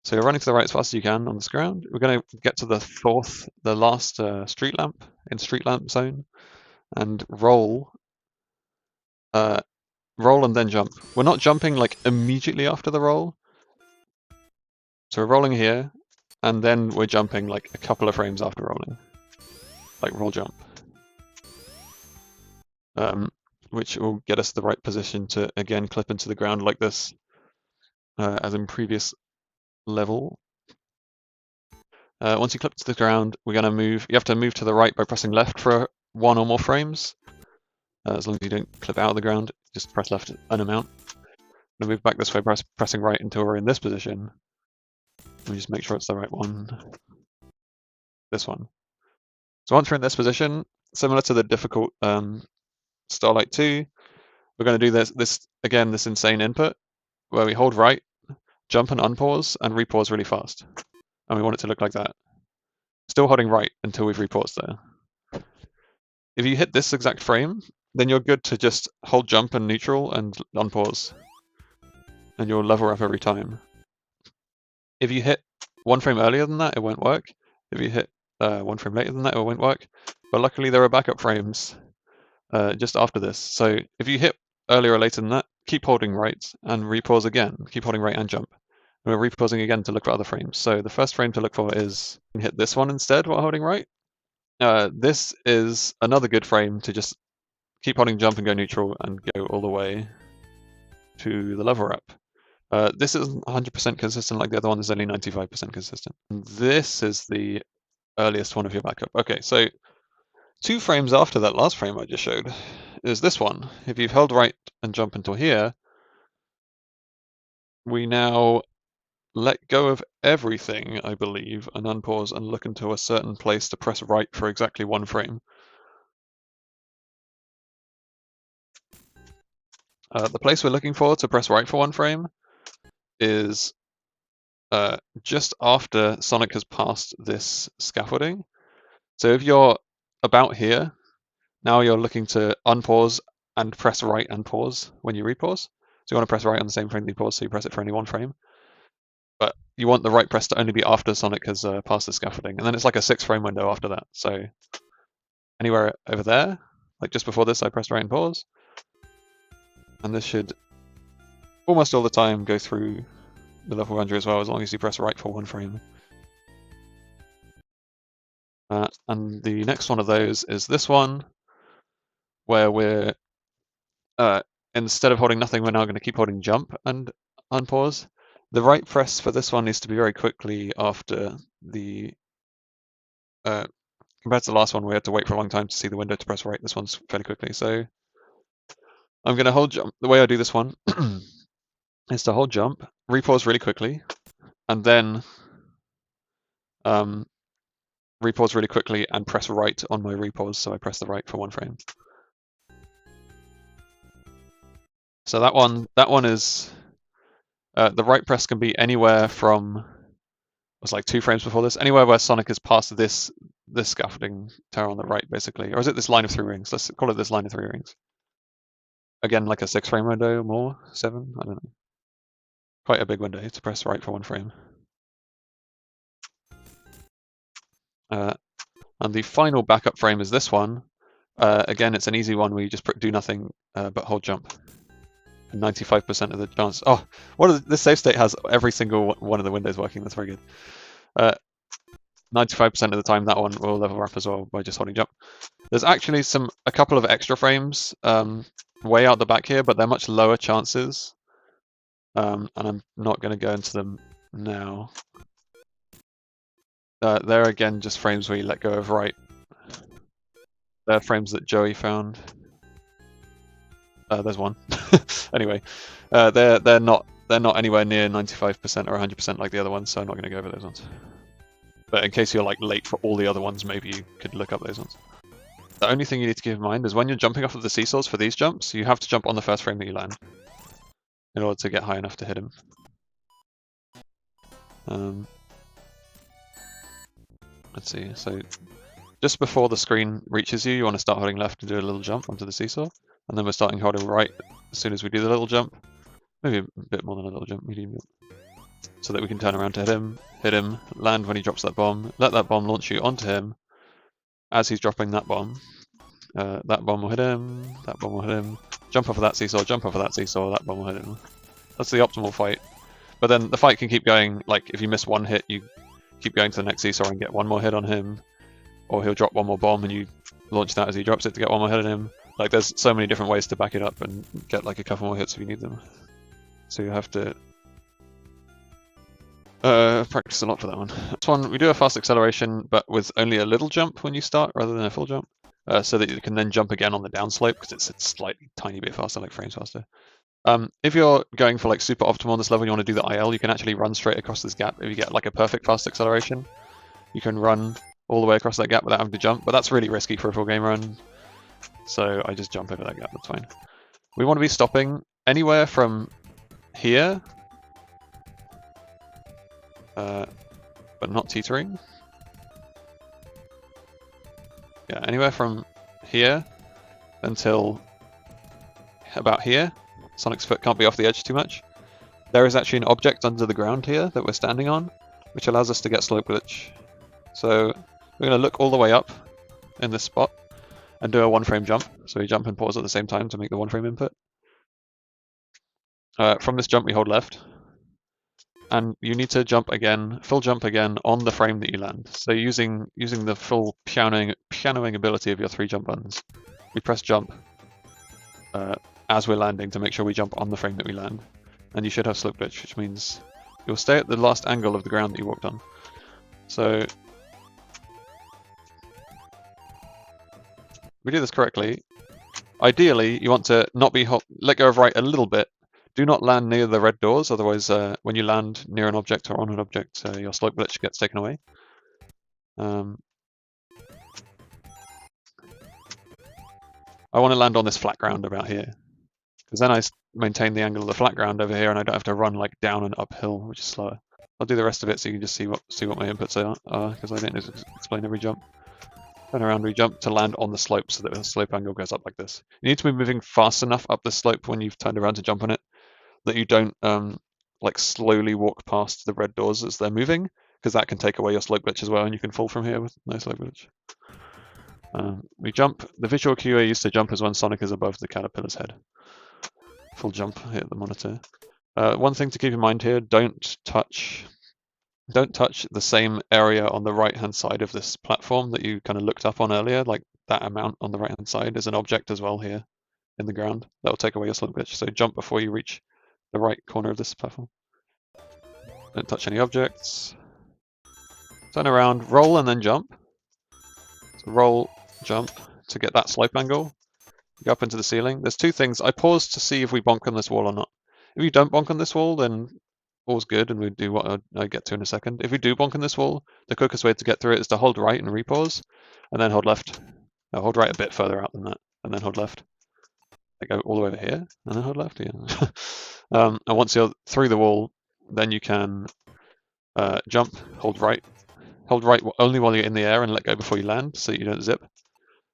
S1: So you're running to the right as fast as you can on this ground. We're going to get to the last street lamp in street lamp zone, and roll and then jump. We're not jumping like immediately after the roll. So we're rolling here, and then we're jumping like a couple of frames after rolling. Like roll jump. Which will get us the right position to, again, clip into the ground like this, as in previous level. Once you clip to the ground, we're going to move. You have to move to the right by pressing left for 1 or more frames. As long as you don't clip out of the ground, just press left an amount. We'll move back this way, pressing right until we're in this position. We just make sure it's the right one. This one. So once we're in this position, similar to the difficult Starlight 2, we're going to do this insane input, where we hold right, jump and unpause, and repause really fast. And we want it to look like that. Still holding right until we've repaused there. If you hit this exact frame, then you're good to just hold jump and neutral and unpause. And you'll level up every time. If you hit 1 frame earlier than that, it won't work. If you hit 1 frame later than that, it won't work. But luckily there are backup frames just after this. So if you hit earlier or later than that, keep holding right and repause again. Keep holding right and jump. And we're repausing again to look for other frames. So the first frame to look for is hit this one instead while holding right. This is another good frame to just keep holding jump and go neutral and go all the way to the level up. This isn't 100% consistent like the other one, is only 95% consistent. And this is the earliest one of your backup. Okay, so 2 frames after that last frame I just showed is this one. If you've held right and jump until here, we now let go of everything, I believe, and unpause and look into a certain place to press right for exactly 1 frame. The place we're looking for to press right for 1 frame is just after Sonic has passed this scaffolding. So if you're about here, now you're looking to unpause and press right and pause when you repause. So you want to press right on the same frame that you pause, so you press it for only 1 frame. But you want the right press to only be after Sonic has passed the scaffolding. And then it's like a 6 frame window after that. So anywhere over there, like just before this, I pressed right and pause. And this should almost all the time go through the level boundary as well, as long as you press right for 1 frame. And the next one of those is this one, where we're, instead of holding nothing, we're now going to keep holding jump and unpause. The right press for this one needs to be very quickly after the, compared to the last one, we had to wait for a long time to see the window to press right. This one's fairly quickly. So I'm going to hold jump. The way I do this one is to hold jump, repause really quickly, and then repause really quickly and press right on my repause. So I press the right for 1 frame. So that one is, the right press can be anywhere from, it was like 2 frames before this, anywhere where Sonic is past this scaffolding tower on the right, basically. Or is it this line of 3 rings? Let's call it this line of 3 rings. Again, like a 6 frame window, more? 7? I don't know. Quite a big window to press right for 1 frame. And the final backup frame is this one. Again, it's an easy one where you just do nothing but hold jump. 95% of the chance. Oh, this save state has every single one of the windows working. That's very good. 95% of the time, that one will level up as well by just holding jump. There's actually a couple of extra frames way out the back here, but they're much lower chances. And I'm not going to go into them now. They're again just frames where you let go of right. They're frames that Joey found. There's one. Anyway, they're not anywhere near 95% or 100% like the other ones, so I'm not going to go over those ones. But in case you're like late for all the other ones, maybe you could look up those ones. The only thing you need to keep in mind is when you're jumping off of the seesaws for these jumps, you have to jump on the first frame that you land in order to get high enough to hit him. Let's see, so just before the screen reaches you, you want to start holding left and do a little jump onto the seesaw. And then we're starting holding right as soon as we do the little jump. Maybe a bit more than a little jump, medium jump. So that we can turn around to hit him, land when he drops that bomb, let that bomb launch you onto him as he's dropping that bomb. That bomb will hit him, that bomb will hit him, jump off of that seesaw, jump off of that seesaw, that bomb will hit him. That's the optimal fight. But then the fight can keep going, like if you miss one hit, you keep going to the next seesaw and get one more hit on him. Or he'll drop one more bomb and you launch that as he drops it to get one more hit on him. Like there's so many different ways to back it up and get like a couple more hits if you need them. So you have to practice a lot for that one. This one, we do a fast acceleration, but with only a little jump when you start rather than a full jump. So that you can then jump again on the downslope because it's slightly tiny bit faster, like frames faster. If you're going for like super optimal on this level, you want to do the IL, you can actually run straight across this gap. If you get like a perfect fast acceleration, you can run all the way across that gap without having to jump, but that's really risky for a full game run. So I just jump over that gap, that's fine. We want to be stopping anywhere from here, but not teetering. Yeah, anywhere from here until about here. Sonic's foot can't be off the edge too much. There is actually an object under the ground here that we're standing on, which allows us to get slope glitch. So we're going to look all the way up in this spot and do a 1 frame jump. So we jump and pause at the same time to make the 1 frame input. From this jump we hold left. And you need to jump again, full jump again on the frame that you land. So using the full pianoing ability of your 3 jump buttons, we press jump as we're landing to make sure we jump on the frame that we land. And you should have slope glitch, which means you'll stay at the last angle of the ground that you walked on. So we do this correctly. Ideally, you want to not be let go of right a little bit. Do not land near the red doors, otherwise when you land near an object or on an object, your slope glitch gets taken away. I want to land on this flat ground about here, because then I maintain the angle of the flat ground over here and I don't have to run like down and uphill, which is slower. I'll do the rest of it so you can just see what my inputs are, because I didn't explain every jump. Turn around, we jump to land on the slope so that the slope angle goes up like this. You need to be moving fast enough up the slope when you've turned around to jump on it that you don't like slowly walk past the red doors as they're moving, because that can take away your slope glitch as well and you can fall from here with no slope glitch. We jump. The visual cue I used to jump is when Sonic is above the caterpillar's head. Full jump, hit the monitor. One thing to keep in mind here: don't touch the same area on the right-hand side of this platform that you kind of looked up on earlier. Like that amount on the right-hand side is an object as well here in the ground. That will take away your slope pitch. So jump before you reach the right corner of this platform. Don't touch any objects. Turn around, roll, and then jump. So roll, jump to get that slope angle. Go up into the ceiling. There's two things. I paused to see if we bonk on this wall or not. If you don't bonk on this wall, then all's good, and we do what I get to in a second. If you do bonk on this wall, the quickest way to get through it is to hold right and repause, and then hold left. No, hold right a bit further out than that, and then hold left. I go all the way over here, and then hold left. Yeah. And once you're through the wall, then you can jump, hold right only while you're in the air, and let go before you land, so you don't zip.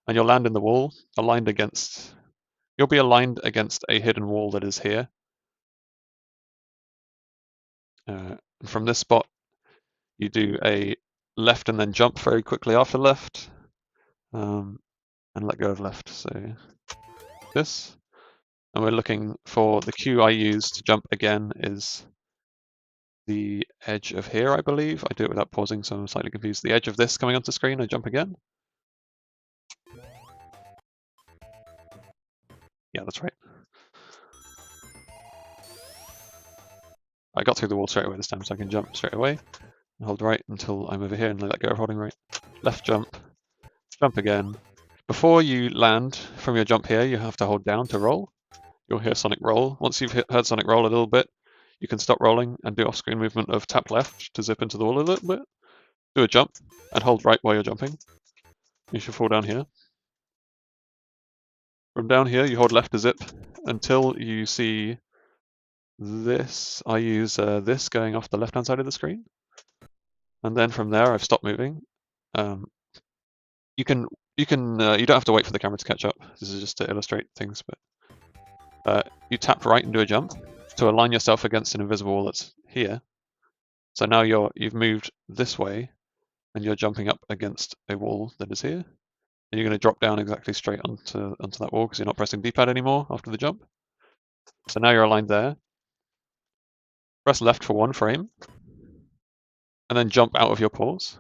S1: And you'll land in the wall, aligned against. You'll be aligned against a hidden wall that is here. From this spot, you do a left and then jump very quickly after left, and let go of left. So this, and we're looking for the cue I use to jump again is the edge of here, I believe. I do it without pausing, so I'm slightly confused. The edge of this coming onto screen, I jump again. Yeah, that's right. I got through the wall straight away this time, so I can jump straight away. And hold right until I'm over here and let go of holding right. Left jump, jump again. Before you land from your jump here, you have to hold down to roll. You'll hear Sonic roll. Once you've heard Sonic roll a little bit, you can stop rolling and do off-screen movement of tap left to zip into the wall a little bit. Do a jump and hold right while you're jumping. You should fall down here. From down here, you hold left to zip until you see this. I use this going off the left-hand side of the screen. And then from there, I've stopped moving. You don't have to wait for the camera to catch up. This is just to illustrate things, but you tap right and do a jump to align yourself against an invisible wall that's here. So now you've moved this way, and you're jumping up against a wall that is here. And you're going to drop down exactly straight onto that wall because you're not pressing D-pad anymore after the jump. So now you're aligned there. Press left for 1 frame, and then jump out of your pause.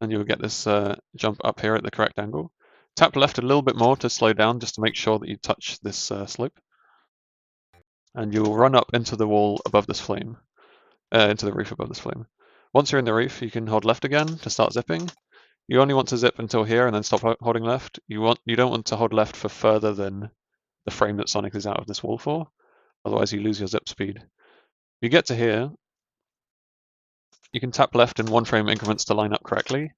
S1: And you'll get this jump up here at the correct angle. Tap left a little bit more to slow down, just to make sure that you touch this slope. And you'll run up into the wall above this flame, into the roof above this flame. Once you're in the roof, you can hold left again to start zipping. You only want to zip until here and then stop holding left. You don't want to hold left for further than the frame that Sonic is out of this wall for. Otherwise, you lose your zip speed. You get to here, you can tap left in 1 frame increments to line up correctly.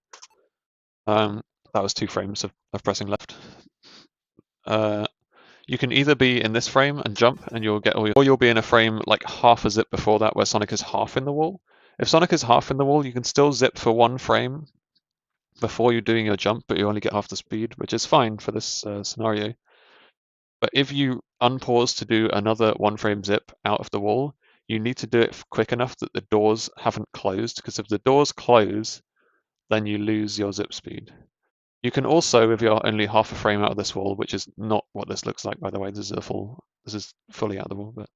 S1: That was 2 frames of pressing left. You can either be in this frame and jump and you'll get or you'll be in a frame like half a zip before that where Sonic is half in the wall. If Sonic is half in the wall, you can still zip for 1 frame before you're doing your jump, but you only get half the speed, which is fine for this scenario. But if you unpause to do another 1 frame zip out of the wall, you need to do it quick enough that the doors haven't closed, because if the doors close, then you lose your zip speed. You can also, if you're only half a frame out of this wall, which is not what this looks like, by the way, this is fully out of the wall, but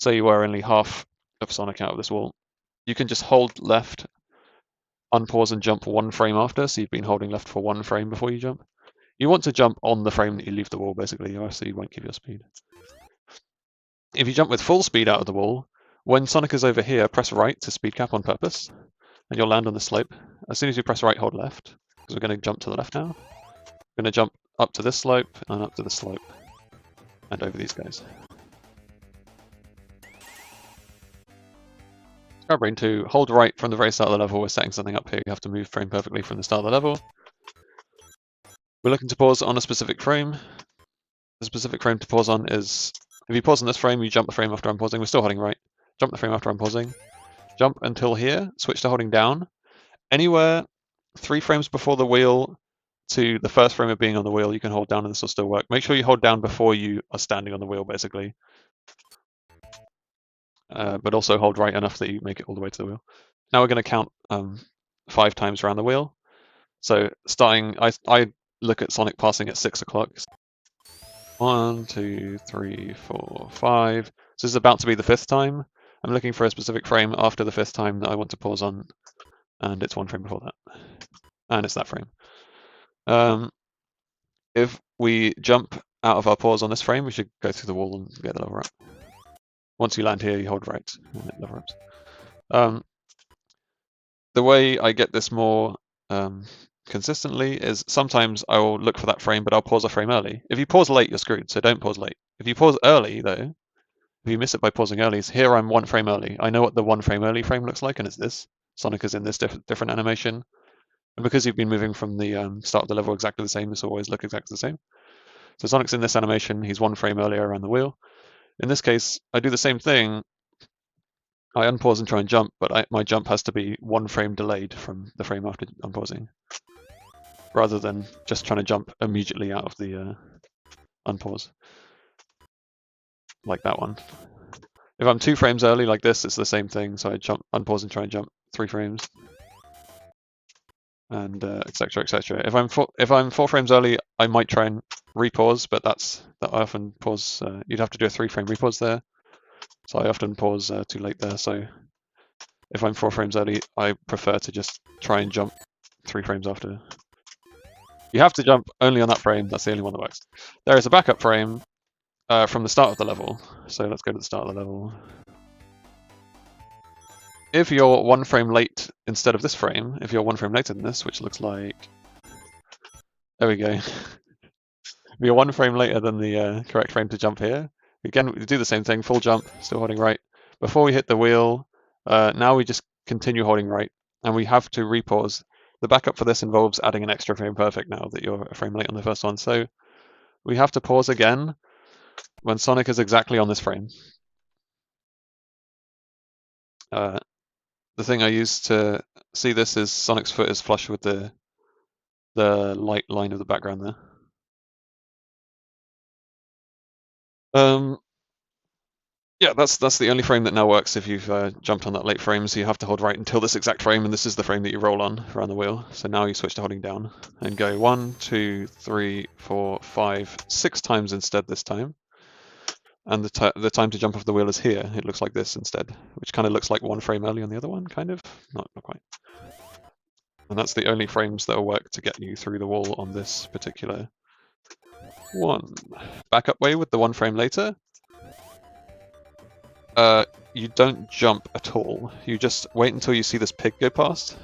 S1: say you were only half of Sonic out of this wall, you can just hold left, unpause and jump 1 frame after, so you've been holding left for 1 frame before you jump. You want to jump on the frame that you leave the wall, basically, or so you won't keep your speed. If you jump with full speed out of the wall, when Sonic is over here, press right to speed cap on purpose, and you'll land on the slope. As soon as you press right, hold left, because we're going to jump to the left now. We're going to jump up to this slope, and up to the slope, and over these guys. Scrapbrain 2, hold right from the very start of the level. We're setting something up here. You have to move frame perfectly from the start of the level. We're looking to pause on a specific frame. The specific frame to pause on is, if you pause on this frame, you jump the frame after I'm pausing. We're still holding right. Jump the frame after I'm pausing. Jump until here, switch to holding down. Anywhere 3 frames before the wheel to the first frame of being on the wheel, you can hold down and this will still work. Make sure you hold down before you are standing on the wheel, basically. But also hold right enough that you make it all the way to the wheel. Now we're going to count 5 times around the wheel. So starting, I look at Sonic passing at 6 o'clock. 1, 2, 3, 4, 5. So this is about to be the 5th time. I'm looking for a specific frame after the 5th time that I want to pause on, and it's 1 frame before that. And it's that frame. If we jump out of our pause on this frame, we should go through the wall and get the level up. Once you land here, you hold right and it level ups. The way I get this more consistently is sometimes I will look for that frame, but I'll pause a frame early. If you pause late, you're screwed, so don't pause late. If you pause early, though, if you miss it by pausing early, so here I'm 1 frame early. I know what the 1 frame early frame looks like, and it's this. Sonic is in this different animation. And because you've been moving from the start of the level exactly the same, this will always look exactly the same. So Sonic's in this animation, he's 1 frame earlier around the wheel. In this case, I do the same thing. I unpause and try and jump, but my jump has to be 1 frame delayed from the frame after unpausing, rather than just trying to jump immediately out of the unpause, like that one. If I'm 2 frames early like this, it's the same thing, so I unpause and try and jump 3 frames, and etc. etc. If I'm 4 frames early, I might try and repause, but I often pause. You'd have to do a 3 frame repause there, so I often pause too late there. So if I'm 4 frames early, I prefer to just try and jump 3 frames after. You have to jump only on that frame. That's the only one that works. There is a backup frame from the start of the level. So let's go to the start of the level. If you're 1 frame late instead of this frame, if you're 1 frame later than this, which looks like... There we go. If you're 1 frame later than the correct frame to jump here, again, we do the same thing, full jump, still holding right. Before we hit the wheel, now we just continue holding right, and we have to repause. The backup for this involves adding an extra frame perfect now that you're a frame late on the first one. So we have to pause again when Sonic is exactly on this frame. The thing I use to see this is Sonic's foot is flush with the light line of the background there. Yeah, that's the only frame that now works if you've jumped on that late frame, so you have to hold right until this exact frame, and this is the frame that you roll on around the wheel. So now you switch to holding down and go 1, 2, 3, 4, 5, 6 times instead this time. And the time to jump off the wheel is here. It looks like this instead, which kind of looks like 1 frame early on the other one, kind of. Not quite. And that's the only frames that will work to get you through the wall on this particular one. Backup way with the 1 frame later. You don't jump at all. You just wait until you see this pig go past.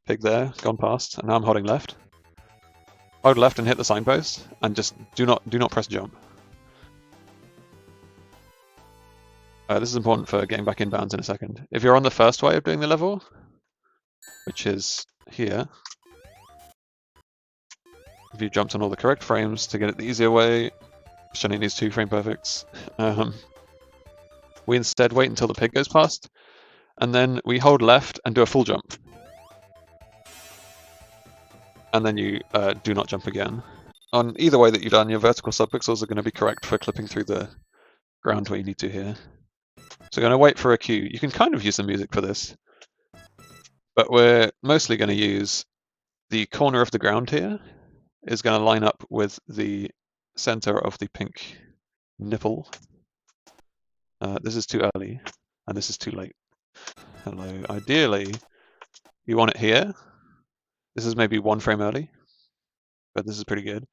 S1: Pig there, gone past, and now I'm holding left. Hold left and hit the signpost, and just do not press jump. This is important for getting back in bounds in a second. If you're on the first way of doing the level, which is here, if you jumped on all the correct frames to get it the easier way, which only needs 2 frame perfects, we instead wait until the pig goes past, and then we hold left and do a full jump. And then you do not jump again. On either way that you've done, your vertical subpixels are going to be correct for clipping through the ground where you need to here. So we're going to wait for a cue. You can kind of use the music for this, but we're mostly going to use the corner of the ground here is going to line up with the center of the pink nipple. This is too early, and this is too late. Hello. Ideally, you want it here. This is maybe 1 frame early, but this is pretty good.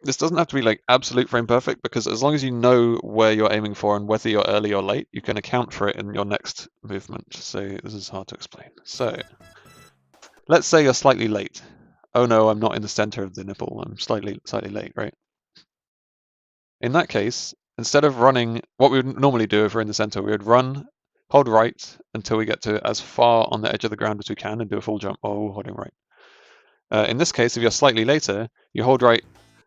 S1: This doesn't have to be like absolute frame perfect, because as long as you know where you're aiming for and whether you're early or late, you can account for it in your next movement. So this is hard to explain. So let's say you're slightly late. Oh no, I'm not in the center of the nipple. I'm slightly late, right? In that case, instead of running, what we would normally do if we're in the center, we would run, hold right until we get to as far on the edge of the ground as we can and do a full jump while holding right. In this case, if you're slightly later, you hold right,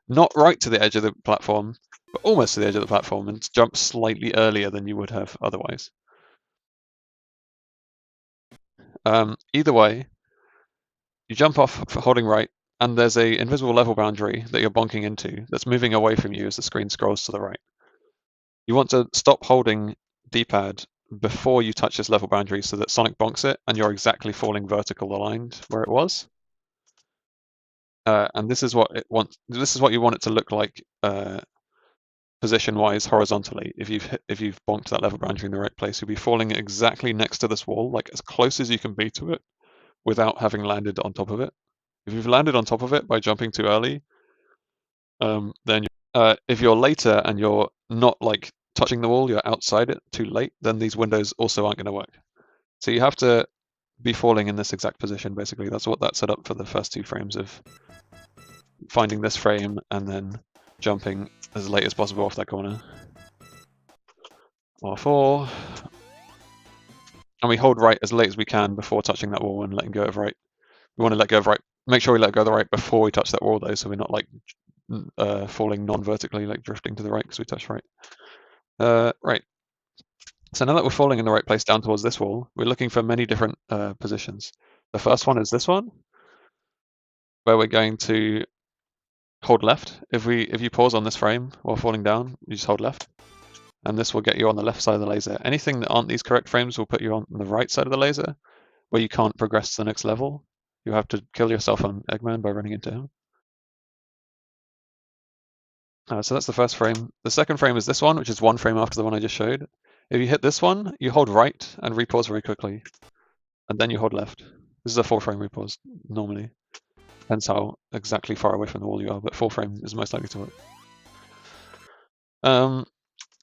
S1: not right to the edge of the platform, but almost to the edge of the platform, and jump slightly earlier than you would have otherwise. Either way, you jump off for holding right, and there's a invisible level boundary that you're bonking into that's moving away from you as the screen scrolls to the right. You want to stop holding D-pad before you touch this level boundary so that Sonic bonks it, and you're exactly falling vertical aligned where it was. And this is what it wants. This is what you want it to look like position-wise horizontally. If you've bonked that level boundary in the right place, you'll be falling exactly next to this wall, like as close as you can be to it, without having landed on top of it. If you've landed on top of it by jumping too early, then if you're later and you're not like touching the wall, you're outside it too late, then these windows also aren't going to work. So you have to be falling in this exact position, basically. That's what that set up for the first 2 frames of finding this frame and then jumping as late as possible off that corner. R4. And we hold right as late as we can before touching that wall and letting go of right. We want to let go of right. Make sure we let go of the right before we touch that wall, though, so we're not like falling non-vertically, like drifting to the right because we touched right. Right. So now that we're falling in the right place down towards this wall, we're looking for many different positions. The first one is this one, where we're going to hold left. If you pause on this frame while falling down, you just hold left. And this will get you on the left side of the laser. Anything that aren't these correct frames will put you on the right side of the laser, where you can't progress to the next level. You have to kill yourself on Eggman by running into him. So that's the first frame. The second frame is this one, which is 1 frame after the one I just showed. If you hit this one, you hold right and repause very quickly. And then you hold left. This is a 4 frame repause, normally. Depends how exactly far away from the wall you are, but 4 frame is most likely to work.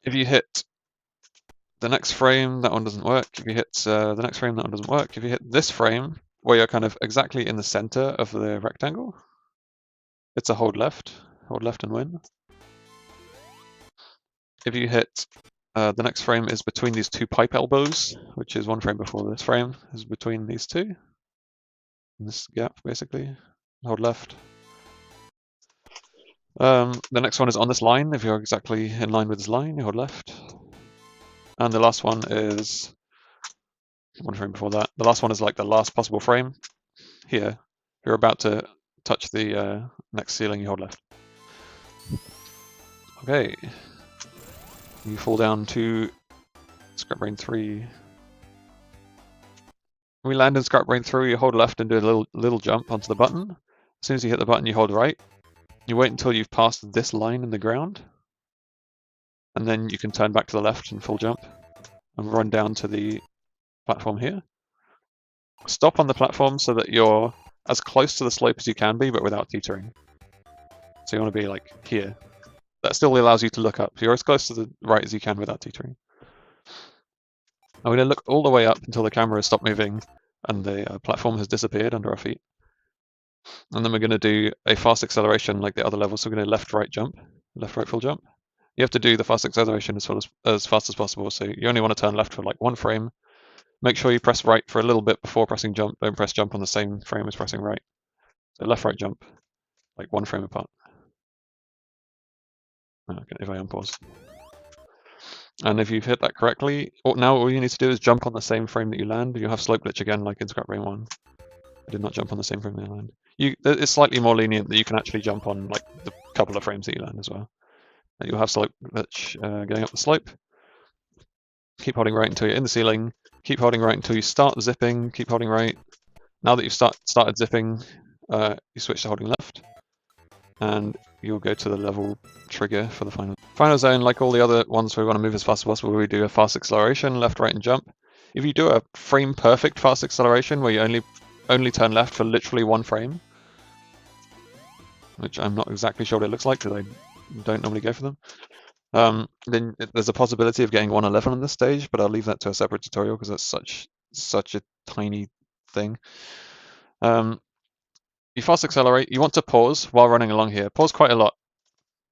S1: If you hit the next frame, that one doesn't work. If you hit the next frame, that one doesn't work. If you hit this frame, where you're kind of exactly in the center of the rectangle, it's a hold left and win. If you hit the next frame is between these 2 pipe elbows, which is 1 frame before this frame, is between these 2. In this gap, basically. Hold left. The next one is on this line. If you're exactly in line with this line, you hold left. And the last one is 1 frame before that. The last one is like the last possible frame. Here, you're about to touch the next ceiling, you hold left. Okay. You fall down to Scrap Brain 3. When we land in Scrap Brain 3, you hold left and do a little jump onto the button. As soon as you hit the button, you hold right. You wait until you've passed this line in the ground. And then you can turn back to the left and full jump. And run down to the platform here. Stop on the platform so that you're as close to the slope as you can be, but without teetering. So you want to be like here. That still allows you to look up. You're as close to the right as you can without teetering. I'm going to look all the way up until the camera has stopped moving and the platform has disappeared under our feet. And then we're going to do a fast acceleration like the other levels. So we're going to left, right jump, left, right, full jump. You have to do the fast acceleration as fast as possible. So you only want to turn left for like 1 frame. Make sure you press right for a little bit before pressing jump. Don't press jump on the same frame as pressing right. So left, right jump, like 1 frame apart. Okay, if I unpause. And if you've hit that correctly, now all you need to do is jump on the same frame that you land. You'll have slope glitch again, like in Scrap Brain 1. I did not jump on the same frame that I land. It's slightly more lenient that you can actually jump on like the couple of frames that you land as well. And you'll have slope glitch going up the slope. Keep holding right until you're in the ceiling. Keep holding right until you start zipping. Keep holding right. Now that you've started zipping, you switch to holding left. And you'll go to the level trigger for the final zone. Like all the other ones where we want to move as fast as possible, we do a fast acceleration, left, right, and jump. If you do a frame perfect fast acceleration where you only turn left for literally 1 frame, which I'm not exactly sure what it looks like because I don't normally go for them, then there's a possibility of getting 111 on this stage, but I'll leave that to a separate tutorial because that's such a tiny thing. You fast accelerate. You want to pause while running along here. Pause quite a lot.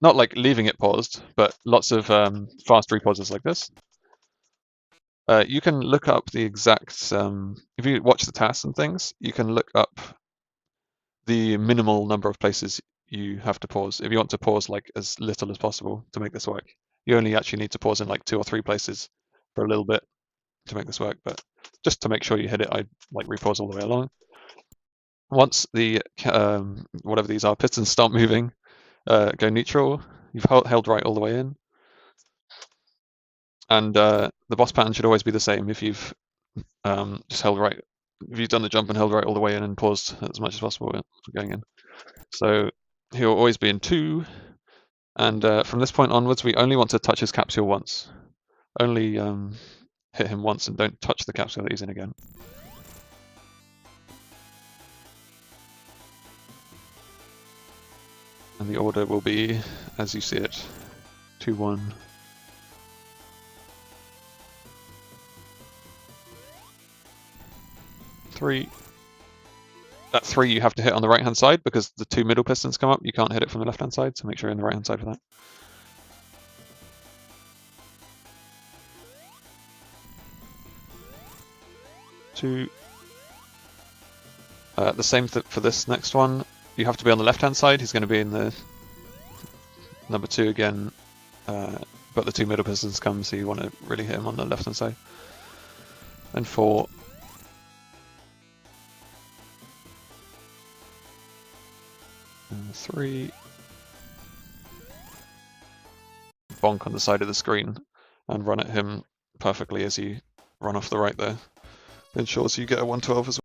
S1: Not like leaving it paused, but lots of fast repauses like this. You can look up the exact, if you watch the tasks and things, you can look up the minimal number of places you have to pause. If you want to pause like as little as possible to make this work, you only actually need to pause in like 2 or 3 places for a little bit to make this work. But just to make sure you hit it, I like repause all the way along. Once the, whatever these are, pistons start moving, go neutral. You've held right all the way in. And the boss pattern should always be the same if you've just held right. If you've done the jump and held right all the way in and paused as much as possible for going in. So he'll always be in 2, And from this point onwards, we only want to touch his capsule once. Only hit him once and don't touch the capsule that he's in again. And the order will be, as you see it, 2-1. 3. That 3 you have to hit on the right hand side because the 2 middle pistons come up. You can't hit it from the left hand side, so make sure you're on the right hand side for that. 2. The same for this next one. You have to be on the left hand side. He's going to be in the number 2 again, but the 2 middle pistons come, so you want to really hit him on the left hand side. And 4. And 3. Bonk on the side of the screen and run at him perfectly as you run off the right there. Ensures you get a 112 as well.